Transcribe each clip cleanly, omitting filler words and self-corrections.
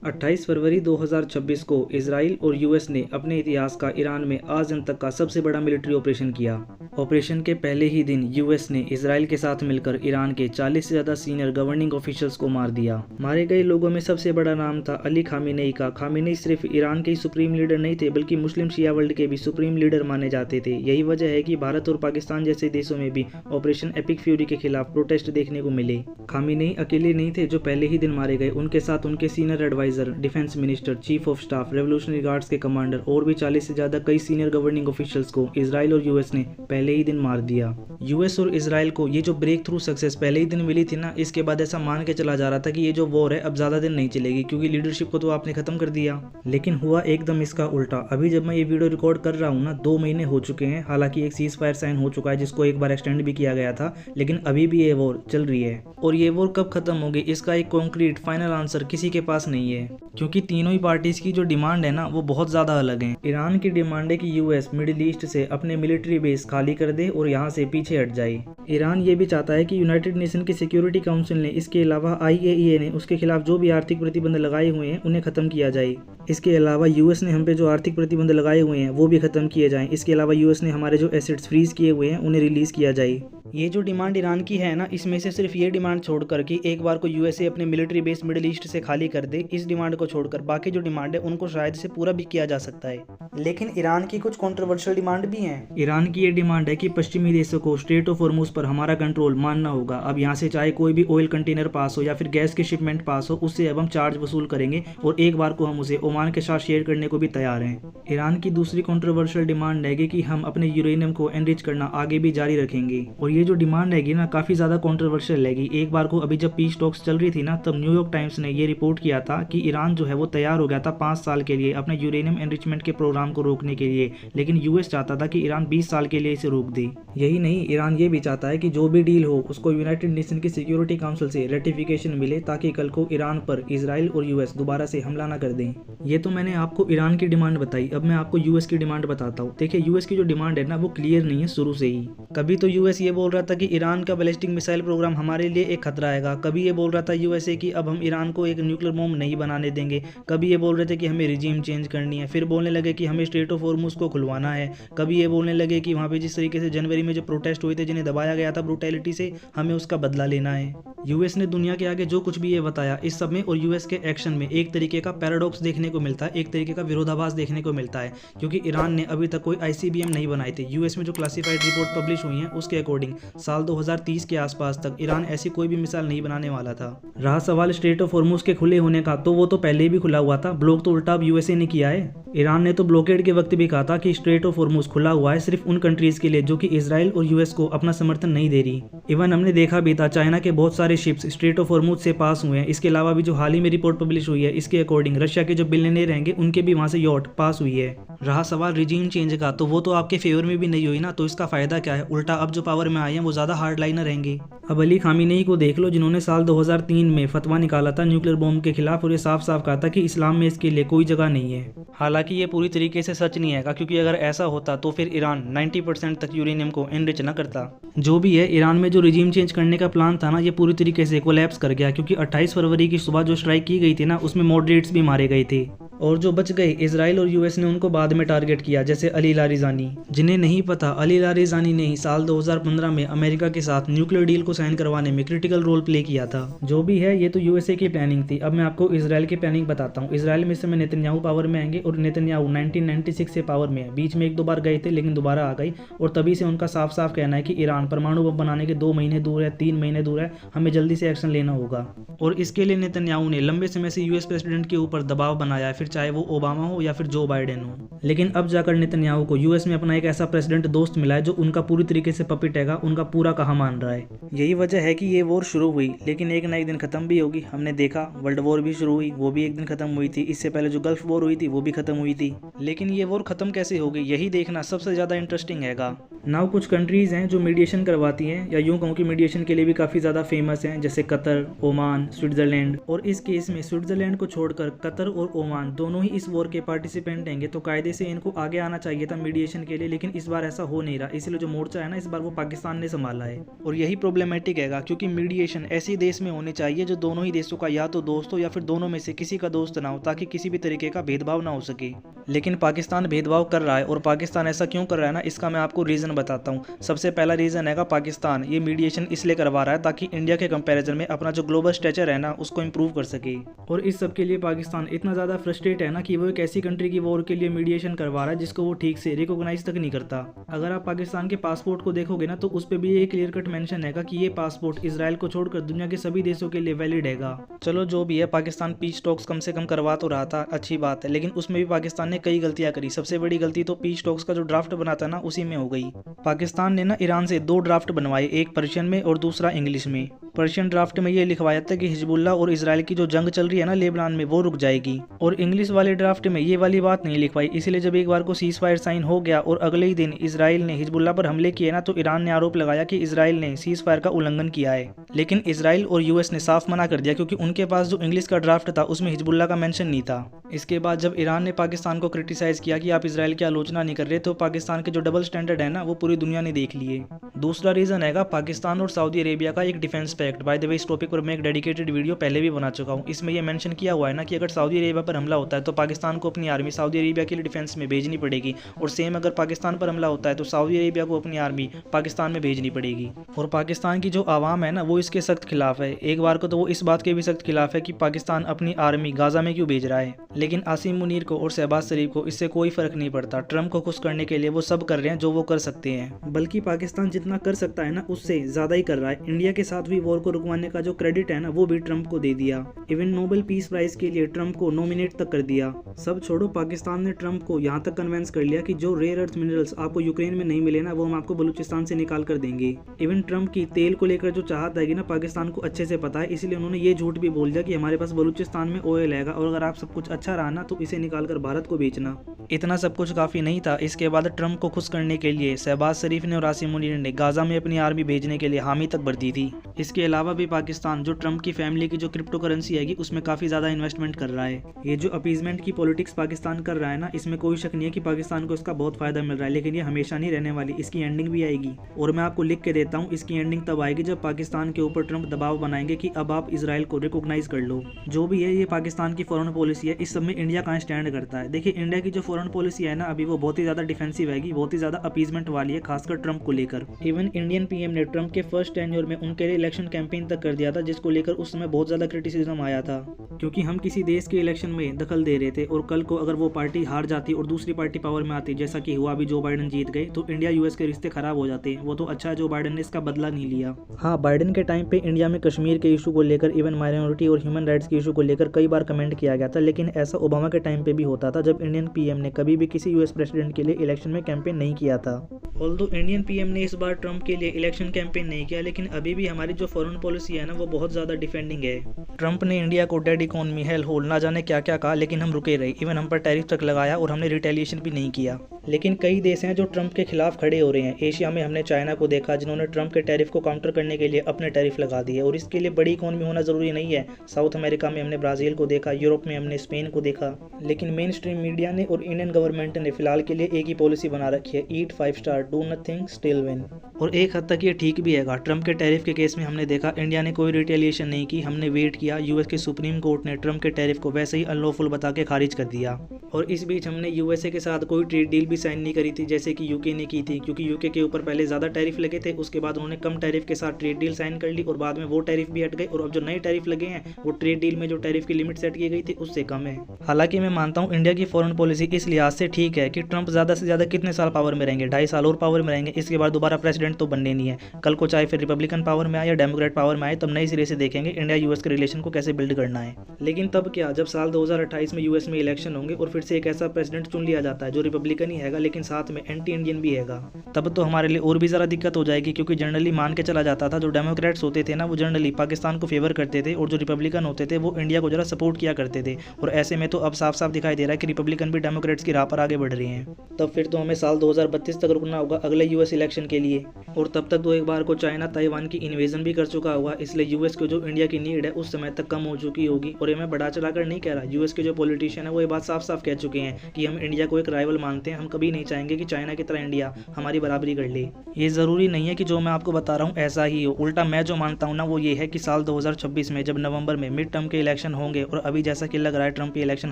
28 फरवरी 2026 को इसराइल और यूएस ने अपने इतिहास का ईरान में आज दिन तक का सबसे बड़ा मिलिट्री ऑपरेशन किया। ऑपरेशन के पहले ही दिन यूएस ने इसराइल के साथ मिलकर ईरान के 40 से ज्यादा सीनियर गवर्निंग ऑफिशियल्स को मार दिया। मारे गए लोगों में सबसे बड़ा नाम था अली खामेनेई का। खामेनेई सिर्फ ईरान के ही सुप्रीम लीडर नहीं थे बल्कि मुस्लिम शिया वर्ल्ड के भी सुप्रीम लीडर माने जाते थे। यही वजह है कि भारत और पाकिस्तान जैसे देशों में भी ऑपरेशन एपिक फ्यूरी के खिलाफ प्रोटेस्ट देखने को मिले। खामेनेई अकेले नहीं थे जो पहले ही दिन मारे गए, उनके साथ उनके senior advisor, defence minister, chief of staff, revolutionary guards के कमांडर और भी 40 से ज्यादा कई सीनियर गवर्निंग ऑफिशियल्स को इसराइल और यूएस ने पहले ही दिन मार दिया। यूएस और इसराइल को ये जो ब्रेक थ्रू सक्सेस पहले ही दिन मिली थी ना, इसके बाद ऐसा मान के चला जा रहा था कि ये जो वॉर है अब ज्यादा दिन नहीं चलेगी क्योंकि लीडरशिप को तो आपने खत्म कर दिया। लेकिन हुआ एकदम इसका उल्टा। अभी जब मैं ये वीडियो रिकॉर्ड कर रहा हूँ ना, 2 महीने हो चुके हैं। हालांकि एक सीज फायर साइन हो चुका है जिसको एक बार एक्सटेंड भी किया गया था, लेकिन अभी भी ये वॉर चल रही है। और ये वॉर कब खत्म होगी इसका एक कॉन्क्रीट फाइनल आंसर किसी के पास नहीं है, क्योंकि तीनों ही पार्टीज की जो डिमांड है ना वो बहुत ज्यादा अलग है। ईरान की डिमांड है कि यूएस मिडिल ईस्ट से अपने मिलिट्री बेस खाली कर दे और यहाँ से पीछे हट जाए। ईरान ये भी चाहता है कि यूनाइटेड नेशन की सिक्योरिटी काउंसिल ने, इसके अलावा IAEA ने उसके खिलाफ जो भी आर्थिक प्रतिबंध लगाए हुए हैं उन्हें खत्म किया जाए। इसके अलावा यूएस ने हम पे जो आर्थिक प्रतिबंध लगाए हुए हैं वो भी खत्म किए जाएं। इसके अलावा यूएस ने हमारे जो एसेट्स फ्रीज किए हुए हैं उन्हें रिलीज किया जाए। ये जो डिमांड ईरान की है ना, इसमें से सिर्फ ये डिमांड छोड़कर कि एक बार को यूएसए अपने मिलिट्री बेस मिडिल ईस्ट से खाली कर दे, इस डिमांड को छोड़कर बाकी जो डिमांड है उनको शायद से पूरा भी किया जा सकता है। लेकिन ईरान की कुछ कंट्रोवर्शियल डिमांड भी हैं। ईरान की ये डिमांड है कि पश्चिमी देशों को स्ट्रेट ऑफ हॉर्मुज पर हमारा कंट्रोल मानना होगा। अब यहाँ से चाहे कोई भी ऑयल कंटेनर पास हो या फिर गैस की शिपमेंट पास हो, उससे अब हम चार्ज वसूल करेंगे और एक बार को हम उसे ओमान के साथ शेयर करने को भी तैयार हैं। ईरान की दूसरी कंट्रोवर्शियल डिमांड है कि हम अपने यूरेनियम को एनरिच करना आगे भी जारी रखेंगे। और ये जो डिमांड है ना काफी ज्यादा कंट्रोवर्शियल है। एक बार को अभी जब पीस टॉक्स चल रही थी ना, तब न्यूयॉर्क टाइम्स ने ये रिपोर्ट किया था कि ईरान जो है वो तैयार हो गया था 5 साल के लिए अपने यूरेनियम एनरिचमेंट के प्रोग्राम को रोकने के लिए, लेकिन यूएस चाहता था कि ईरान 20 साल के लिए इसे रोक दे। यही नहीं, ईरान ये भी चाहता है कि जो भी डील हो उसको यूनाइटेड नेशन की सिक्योरिटी काउंसिल से रेटिफिकेशन मिले ताकि कल को ईरान पर इसराइल और यूएस दोबारा से हमला ना कर दें। ये तो मैंने आपको ईरान की डिमांड बताई, अब मैं आपको यूएस की डिमांड बताता हूँ। देखिए, यूएस की जो डिमांड है ना वो क्लियर नहीं है शुरू से ही। कभी तो यूएस ये बोल रहा था कि ईरान का बैलिस्टिक मिसाइल प्रोग्राम हमारे लिए एक खतरा आएगा, कभी ये बोल रहा था यूएसए कि अब हम ईरान को एक न्यूक्लियर बॉम्ब नहीं बनाने देंगे, कभी ये बोल रहे थे कि हमें रिजीम चेंज करनी है, फिर बोलने लगे कि हमें स्ट्रेट ऑफ हॉर्मुज को खुलवाना है, कभी ये बोलने लगे कि वहाँ पे जिस तरीके से जनवरी में जो प्रोटेस्ट हुए थे जिन्हें दबाया गया था ब्रूटैलिटी से, हमें उसका बदला लेना है। यूएस ने दुनिया के आगे जो कुछ भी ये बताया, इस सब में और यूएस के एक्शन में एक तरीके का पैराडॉक्स देखने को मिलता है, एक तरीके का विरोधाभास देखने को मिलता है। क्योंकि ईरान ने अभी तक कोई ICBM नहीं बनाई थी। यूएस में जो क्लासिफाइड रिपोर्ट पब्लिश हुई है उसके अकॉर्डिंग साल 2030 के आसपास तक ईरान ऐसी कोई भी मिसाइल नहीं बनाने वाला था। रहा सवाल स्ट्रेट ऑफ हॉर्मुज के खुले होने का, तो वो तो पहले भी खुला हुआ था। ब्लॉक तो उल्टा अब यूएसए ने किया है। ईरान ने तो ब्लॉकेड के वक्त भी कहा था कि स्ट्रेट ऑफ हॉर्मुज खुला हुआ है सिर्फ उन कंट्रीज के लिए जो कि इसराइल और यूएस को अपना समर्थन नहीं दे रही। इवन हमने देखा भी था चाइना के बहुत सारे शिप्स स्ट्रेट ऑफ हॉर्मुज से पास हुए हैं। इसके अलावा भी जो हाल ही में रिपोर्ट पब्लिश हुई है इसके अकॉर्डिंग रशिया के जो बिलियनेयर रहेंगे उनके भी वहां से यॉट पास हुई है। रहा सवाल रिजीम चेंज का, तो वो तो आपके फेवर में भी नहीं हुई ना, तो इसका फायदा क्या है? उल्टा अब जो पावर में आए हैं वो ज्यादा हार्ड लाइनर रहेंगे। अब अली खामेनेई को देख लो जिन्होंने साल 2003 में फतवा निकाला था न्यूक्लियर बॉम्ब के खिलाफ और ये साफ साफ कहा था कि इस्लाम में इसके लिए कोई जगह नहीं है। हालांकि ये पूरी तरीके से सच नहीं है, क्योंकि अगर ऐसा होता तो फिर ईरान 90% तक यूरेनियम को एनरिच न करता। जो भी है, ईरान में जो रिजीम चेंज करने का प्लान था ना ये पूरी तरीके से कोलैप्स कर गया, क्योंकि 28 फरवरी की सुबह जो स्ट्राइक की गई थी ना उसमें मॉडरेट्स भी मारे गए थे और जो बच गए इसराइल और यूएस ने उनको बाद में टारगेट किया, जैसे अली लारिजानी। जिन्हें नहीं पता, अली लारिजानी ने ही साल 2015 में अमेरिका के साथ न्यूक्लियर डील को साइन करवाने में क्रिटिकल रोल प्ले किया था। जो भी है, ये तो यूएसए की प्लानिंग थी। अब मैं आपको इसराइल की प्लानिंग बताता हूँ। इसराइल में इस समय नेतन्याहू पावर में आएंगे और नेतन्याहू 1996 से पावर में है। बीच में 1-2 बार गए थे लेकिन दोबारा आ गई और तभी से उनका साफ साफ कहना है कि ईरान परमाणु बम बनाने के 2 महीने दूर है, 3 महीने दूर है, हमें जल्दी से एक्शन लेना होगा। और इसके लिए नेतन्याहू ने लंबे समय से यूएस प्रेसिडेंट के ऊपर दबाव बनाया है, फिर चाहे वो ओबामा हो या फिर जो बाइडेन हो। लेकिन अब जाकर नेतन्याहू को यूएस में अपना एक ऐसा प्रेसिडेंट दोस्त मिला है जो उनका पूरी तरीके से पपिट है, उनका पूरा कहा मान रहा है। यही वजह है कि ये वॉर शुरू हुई लेकिन एक ना एक दिन खत्म भी होगी। हमने देखा वर्ल्ड वॉर भी शुरू हुई, वो भी एक दिन खत्म हुई थी। इससे पहले जो गल्फ वॉर हुई थी वो भी खत्म हुई थी। लेकिन ये वॉर खत्म कैसे हो गई, यही देखना सबसे ज्यादा इंटरेस्टिंग हैगा। नाउ कुछ कंट्रीज हैं जो मीडिएशन करवाती हैं, या यूं कहूं कि मीडिएशन के लिए भी काफी ज्यादा फेमस हैं, जैसे कतर, ओमान, स्विट्जरलैंड। और इस केस में स्विट्जरलैंड को छोड़कर कतर और ओमान दोनों ही इस वॉर के पार्टिसिपेंट हैंगे, तो कायदे से इनको आगे आना चाहिए था मीडिएशन के लिए, लेकिन इस बार ऐसा हो नहीं रहा। इसलिए जो मोर्चा है ना, इस बार वो पाकिस्तान ने संभाला है और यही प्रॉब्लमेटिक है, क्योंकि मीडिएशन ऐसे देश में होने चाहिए जो दोनों ही देशों का या तो दोस्त हो या फिर दोनों में से किसी का दोस्त ना हो, ताकि किसी भी तरीके का भेदभाव ना हो सके। लेकिन पाकिस्तान भेदभाव कर रहा है, और पाकिस्तान ऐसा क्यों कर रहा है ना, इसका मैं आपको रीज़न बताता हूँ। सबसे पहला रीज़न है पाकिस्तान ये मीडिएशन इसलिए करवा रहा है ताकि इंडिया के कंपैरिजन में अपना जो ग्लोबल स्टेचर है ना, उसको इंप्रूव कर सके। और इस सब के लिए पाकिस्तान इतना ज़्यादा फ्रस्ट्रेट है ना कि वो एक ऐसी कंट्री की वॉर के लिए मीडिएशन करवा रहा है जिसको वो ठीक से रिकॉग्नाइज तक नहीं करता। अगर आप पाकिस्तान के पासपोर्ट को देखोगे ना, तो उस पर भी एक क्लियर कट मेंशन है कि ये पासपोर्ट इजराइल को छोड़कर दुनिया के सभी देशों के लिए वैलिड है। चलो जो भी है, पाकिस्तान पीस टॉक्स कम से कम करवा तो रहा था, अच्छी बात है, लेकिन उसमें भी पाकिस्तान ने कई गलतियां करी। सबसे बड़ी गलती तो पीस टॉक्स का जो ड्राफ्ट बना था ना, उसी में हो गई। पाकिस्तान ने ना ईरान से 2 ड्राफ्ट बनवाए, एक पर्शियन में और दूसरा इंग्लिश में। पर्शियन ड्राफ्ट में ये लिखवाया था कि हिजबुल्लाह और इजराइल की जो जंग चल रही है ना लेबनान में, वो रुक जाएगी, और इंग्लिश वाले ड्राफ्ट में ये वाली बात नहीं लिखवाई। इसलिए जब एक बार को सीज फायर साइन हो गया और अगले ही दिन इजराइल ने हिजबुल्लाह पर हमले किए ना, तो ईरान ने आरोप लगाया कि इजराइल ने सीज फायर का उल्लंघन किया है। लेकिन इजराइल और यूएस ने साफ मना कर दिया, क्योंकि उनके पास जो इंग्लिश का ड्राफ्ट था उसमें हिजबुल्लाह का मेंशन नहीं था। इसके बाद जब ईरान ने पाकिस्तान को क्रिटिसाइज किया कि आप इजराइल की आलोचना नहीं कर रहे, तो पाकिस्तान के जो डबल स्टैंडर्ड है ना, वो पूरी दुनिया ने देख लिए। दूसरा रीजन है पाकिस्तान और सऊदी अरेबिया का एक defence pact. By the way, इस टॉपिक पर मैं एक डेडिकेटेड वीडियो पहले भी बना चुका हूँ। इसमें यह मेंशन किया हुआ है ना कि अगर सऊदी अरेबिया पर हमला होता है तो पाकिस्तान को अपनी आर्मी सऊदी अरेबिया के लिए डिफेंस में भेजनी पड़ेगी, और सेम अगर पाकिस्तान पर हमला होता है तो सऊदी अरेबिया को अपनी आर्मी पाकिस्तान में भेजनी पड़ेगी। और पाकिस्तान की जो आवाम है ना, वो इसके सख्त खिलाफ है। एक बार को तो वो इस बात के भी सख्त खिलाफ है कि पाकिस्तान अपनी आर्मी गाजा में क्यों भेज रहा है। लेकिन आसिम मुनीर को और शहबाज शरीफ को इससे कोई फर्क नहीं पड़ता। ट्रंप को खुश करने के लिए वो सब कर रहे हैं जो वो कर सकते हैं, बल्कि पाकिस्तान जितना कर सकता है ना, उससे ज्यादा ही कर रहा है। इंडिया के साथ भी वॉर को रुकवाने का जो क्रेडिट है ना, वो भी ट्रंप को दे दिया। इवन नोबेल पीस प्राइज के लिए ट्रंप को नॉमिनेट तक कर दिया। सब छोड़ो, पाकिस्तान ने ट्रंप को यहाँ तक कन्वेंस कर लिया कि जो रेयर अर्थ मिनरल्स आपको यूक्रेन में नहीं मिले ना, वो हम आपको बलूचिस्तान से निकाल कर देंगे। इवन ट्रंप की तेल को लेकर जो चाहत आएगी ना, पाकिस्तान को अच्छे से पता है, इसलिए उन्होंने ये झूठ भी बोल दिया कि हमारे पास बलूचिस्तान में ऑयल है, और अगर आप सब कुछ अच्छा रहा ना, तो इसे निकाल कर भारत को बेचना। इतना सब कुछ काफी नहीं था। इसके बाद ट्रंप को खुश करने के लिए शहबाज शरीफ ने और आसिम मुनीर ने गाजा में अपनी आर्मी भेजने के लिए हामी तक भर दी थी। इसके अलावा भी पाकिस्तान जो ट्रंप की फैमिली की जो क्रिप्टो करेंसी है उसमें काफी ज्यादा इन्वेस्टमेंट कर रहा है। ये जो अपीजमेंट की पॉलिटिक्स पाकिस्तान कर रहा है ना, इसमें कोई शक नहीं है कि पाकिस्तान को इसका बहुत फायदा मिल रहा है, लेकिन ये हमेशा नहीं रहने वाली, इसकी एंडिंग भी आएगी। और मैं आपको लिख के देता हूँ, इसकी एंडिंग तब आएगी जब पाकिस्तान के ऊपर ट्रंप दबाव बनाएंगे कि अब आप इजराइल को रिकॉग्नाइज कर लो। जो भी है, ये पाकिस्तान की फॉरेन पॉलिसी है। इस सब में इंडिया कहाँ स्टैंड करता है? देखिए, इंडिया की जो फॉरेन पॉलिसी है ना, अभी वो बहुत ही ज्यादा डिफेंसिव है, बहुत ही ज्यादा अपीजमेंट वाली है, खासकर ट्रंप को लेकर। इवन इंडियन पीएम ने ट्रंप के फर्स्ट टेन्योर में उनके लिए इलेक्शन कैंपेन तक कर दिया था, जिसको लेकर उस समय बहुत ज्यादा क्रिटिसिज्म आया था, क्योंकि हम किसी देश के इलेक्शन में दखल दे रहे थे, और कल को अगर वो पार्टी हार जाती और दूसरी पार्टी पावर में आती, जैसा कि हुआ अभी जो बाइडेन जीत गए, तो इंडिया यूएस के रिश्ते खराब हो जाते। वो तो अच्छा है जो बाइडेन ने इसका बदला नहीं लिया। हाँ, बाइडेन के टाइम पे इंडिया में कश्मीर के इशू को लेकर, इवन माइनॉरिटी और ह्यूमन राइट्स के इशू को लेकर कई बार कमेंट किया गया था, लेकिन ऐसा ओबामा के टाइम पे भी होता था, जब इंडियन पीएम ने कभी भी किसी यूएस प्रेसिडेंट के लिए इलेक्शन में कैंपेन नहीं किया था। ऑल्दो इंडियन पीएम ने इस बार ट्रंप के लिए इलेक्शन कैंपेन नहीं किया, लेकिन अभी भी हमारी जो फॉरेन पॉलिसी है ना, वो बहुत ज्यादा डिफेंडिंग है। ट्रंप ने इंडिया को डेड इकोनॉमी, हेल होल, ना जाने क्या क्या कहा, लेकिन हम रुके रहे। इवन हम पर टैरिफ तक लगाया और हमने रिटेलिएशन भी नहीं किया। लेकिन कई देश हैं जो ट्रंप के खिलाफ खड़े हो रहे हैं। एशिया में हमने चाइना को देखा, जिन्होंने ट्रंप के टैरिफ को काउंटर करने के लिए अपने टैरिफ लगा दिए, और इसके लिए बड़ी इकोनॉमी होना जरूरी नहीं है। साउथ अमेरिका में हमने ब्राजील को देखा, यूरोप में हमने स्पेन को देखा। लेकिन मेन स्ट्रीम मीडिया ने और इंडियन गवर्नमेंट ने फिलहाल के लिए एक ही पॉलिसी बना रखी है, ईट 5 star, do nothing, still win. और एक हद तक ये ठीक भी है। ट्रंप के टैरिफ के केस में हमने देखा इंडिया ने कोई रिटेलिएशन नहीं की, हमने वेट किया। यूएस के सुप्रीम कोर्ट ने ट्रंप के टैरिफ को वैसे ही अनलॉफुल बता के खारिज कर दिया। और इस बीच हमने यूएसए के साथ कोई ट्रेड डील भी साइन नहीं करी थी, जैसे कि यूके ने की थी, क्योंकि यूके के ऊपर पहले ज्यादा टैरिफ लगे थे, उसके बाद उन्होंने कम टैरिफ के साथ ट्रेड डील साइन कर ली, और बाद में वो टैरिफ भी हट गए, और अब जो नए टैरिफ लगे हैं वो ट्रेड डील में जो टैरिफ की लिमिट सेट की गई थी उससे कम है। हालांकि मैं मानता हूँ इंडिया की फॉरेन पॉलिसी इस लिहाज से ठीक है कि ट्रंप ज्यादा से ज्यादा कितने साल पावर में रहेंगे, 2.5 साल और पावर में रहेंगे, इसके बाद दोबारा प्रेसिडेंट तो बनने नहीं है। कल को चाहे फिर रिपब्लिकन पावर में आए या डेमोक्रेट पावर में आए, तब नए सिरे से देखेंगे इंडिया यूएस के रिलेशन को कैसे बिल्ड करना है। लेकिन तब क्या, जब साल 2028 में यूएस में इलेक्शन होंगे और फिर से एक ऐसा प्रेसिडेंट चुन लिया जाता है जो रिपब्लिकन ही हैगा, लेकिन साथ में एंटी इंडियन भी हैगा, तब तो हमारे लिए और भी ज़रा दिक्कत हो जाएगी। क्योंकि जनरली मान के चला जाता था जो डेमोक्रेट्स होते थे ना, वो जनरली पाकिस्तान को फेवर करते थे, और जो रिपब्लिकन होते थे वो इंडिया को जरा सपोर्ट किया करते थे। और ऐसे में तो अब साफ साफ दिखाई दे रहा है कि रिपब्लिकन भी डेमोक्रेट्स की राह पर आगे बढ़ रहे हैं। तब फिर तो हमें साल 2032 तक रुकना होगा अगले यूएस इलेक्शन के लिए, और तब तक तो एक बार को चाइना ताइवान की इन्वेजन भी कर चुका होगा, इसलिए यूएस को जो इंडिया की नीड है उस समय तक कम हो चुकी होगी। और ये मैं बढ़ा चढ़ाकर नहीं कह रहा, यूएस के जो पॉलिटिशियन है वो ये बात साफ साफ कह चुके हैं कि हम इंडिया को एक राइवल मानते हैं, हम कभी नहीं चाहेंगे कि चाइना की तरह इंडिया हमारी बराबरी कर ले। ये जरूरी नहीं है कि जो मैं आपको बता रहा हूँ ऐसा ही हो, उल्टा मैं जो मानता हूँ ना वो ये है कि साल 2026 में जब नवंबर में मिड टर्म के इलेक्शन होंगे और अभी जैसा कि लग रहा है ट्रंप ये इलेक्शन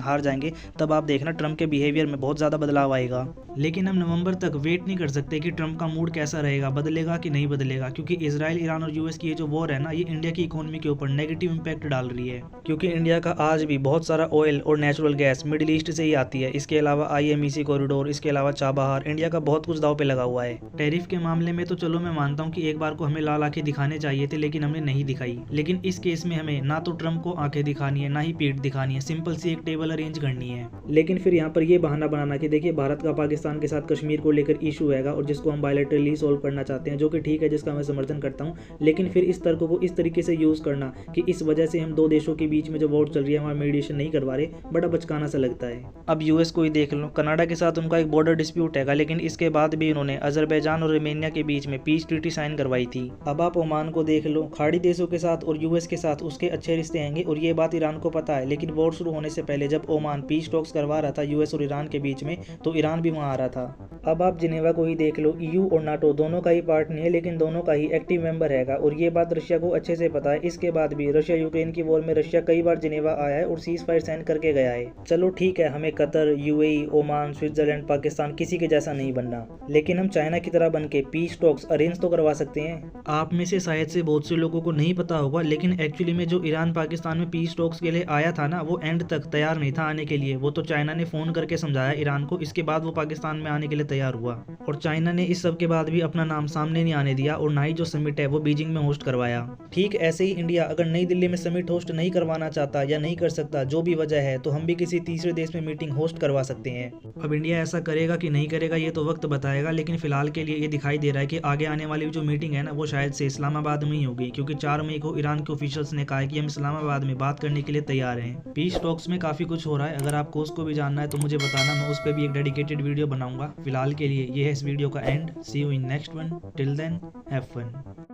हार जाएंगे, तब आप देखना ट्रंप के बिहेवियर में बहुत ज्यादा बदलाव आएगा। लेकिन हम नवंबर तक वेट नहीं कर सकते कि ट्रंप का मूड कैसा रहेगा, बदलेगा कि नहीं बदलेगा, क्योंकि इजराइल ईरान और यूएस की ये जो वॉर है ना, ये इंडिया की इकोनॉमी के ऊपर नेगेटिव इंपैक्ट डाल रही है, क्योंकि इंडिया का आज भी बहुत सारा ऑयल और नेचुरल गैस मिडिल ईस्ट से ही आती है। इसके अलावा IMEC कॉरिडोर, इसके अलावा चाबहार, इंडिया का बहुत कुछ दाव पे लगा हुआ है। टैरिफ के मामले में तो चलो मैं मानता हूँ कि एक बार को हमें लाल आंखें दिखाने चाहिए थे, लेकिन हमने नहीं दिखाई। लेकिन इस केस में हमें ना तो ट्रंप को आंखें दिखानी है ना ही पीठ दिखानी है, सिंपल सी एक टेबल अरेंज करनी है। लेकिन फिर यहाँ पर ये बहाना बनाना कि देखिए भारत का पाकिस्तान के साथ कश्मीर को लेकर इशू है और जिसको हम बायलैटरली सॉल्व करना चाहते हैं, जो कि ठीक है, जिसका मैं समर्थन करता हूँ, लेकिन फिर इस तर्क को इस तरीके से यूज करना कि इस वजह से हम दो देशों के बीच में जो वोट चल रही है हमारा मीडिएशन नहीं करवा रहे, बड़ा बचकाना सा लगता है। अब यूएस को ही देख लो, कनाडा के साथ उनका एक बॉर्डर डिस्प्यूट है, लेकिन इसके बाद भी उन्होंने अजरबैजान और आर्मेनिया के बीच में पीस ट्रीटी साइन करवाई थी। अब आप ओमान को देख लो, खाड़ी देशों के साथ और यूएस के साथ उसके अच्छे रिश्ते हैंगे और ये बात ईरान को पता है, लेकिन वॉर शुरू होने से पहले जब ओमान पीस टॉक्स करवा रहा था यूएस और ईरान के बीच में, तो ईरान भी वहां आ रहा था। अब आप जिनेवा को ही देख लो, EU और नाटो दोनों का ही पार्ट नहीं है, लेकिन दोनों का ही एक्टिव मेंबर हैगा और ये बात रशिया को अच्छे से पता है। इसके बाद भी रशिया यूक्रेन की वॉर में रशिया कई बार जिनेवा आया है और सीज फायर साइन करके गया है। चलो ठीक है, हमें Qatar, UAE, Oman, Switzerland, Pakistan किसी के जैसा नहीं बनना, लेकिन हम चाइना की तरह बन के पीस टॉक्स अरेंज तो करवा सकते हैं। आप में से शायद से बहुत से लोगों को नहीं पता होगा, लेकिन एक्चुअली में जो ईरान पाकिस्तान में पीस टॉक्स के लिए आया था ना, वो एंड तक तैयार नहीं था आने के लिए। वो तो चाइना ने फोन करके समझाया ईरान को, इसके बाद वो पाकिस्तान में आने के लिए तैयार हुआ। और चाइना ने इस सब के बाद भी अपना नाम सामने नहीं आने दिया और ना ही जो समिट है वो बीजिंग में होस्ट करवाया। ठीक ऐसे ही इंडिया अगर नई दिल्ली में समिट होस्ट नहीं करवाना चाहता या नहीं कर सकता, जो भी वजह है, तो हम भी किसी तीसरे देश में मीटिंग होस्ट करवा सकते हैं। अब इंडिया ऐसा करेगा कि नहीं करेगा ये तो वक्त बताएगा, लेकिन फिलहाल के लिए ये दिखाई दे रहा है कि आगे आने वाली जो मीटिंग है ना, वो शायद से इस्लामाबाद में ही होगी, क्योंकि 4 मई को ईरान के ऑफिशियल्स ने कहा है कि हम इस्लामाबाद में बात करने के लिए तैयार हैं। पीस टॉक्स में काफी कुछ हो रहा है, अगर आपको उसको भी जानना है तो मुझे बताना, मैं उस पर भी एक डेडिकेटेड वीडियो बनाऊंगा। फिलहाल के लिए ये है इस वीडियो का end. See you in next one, till then have fun.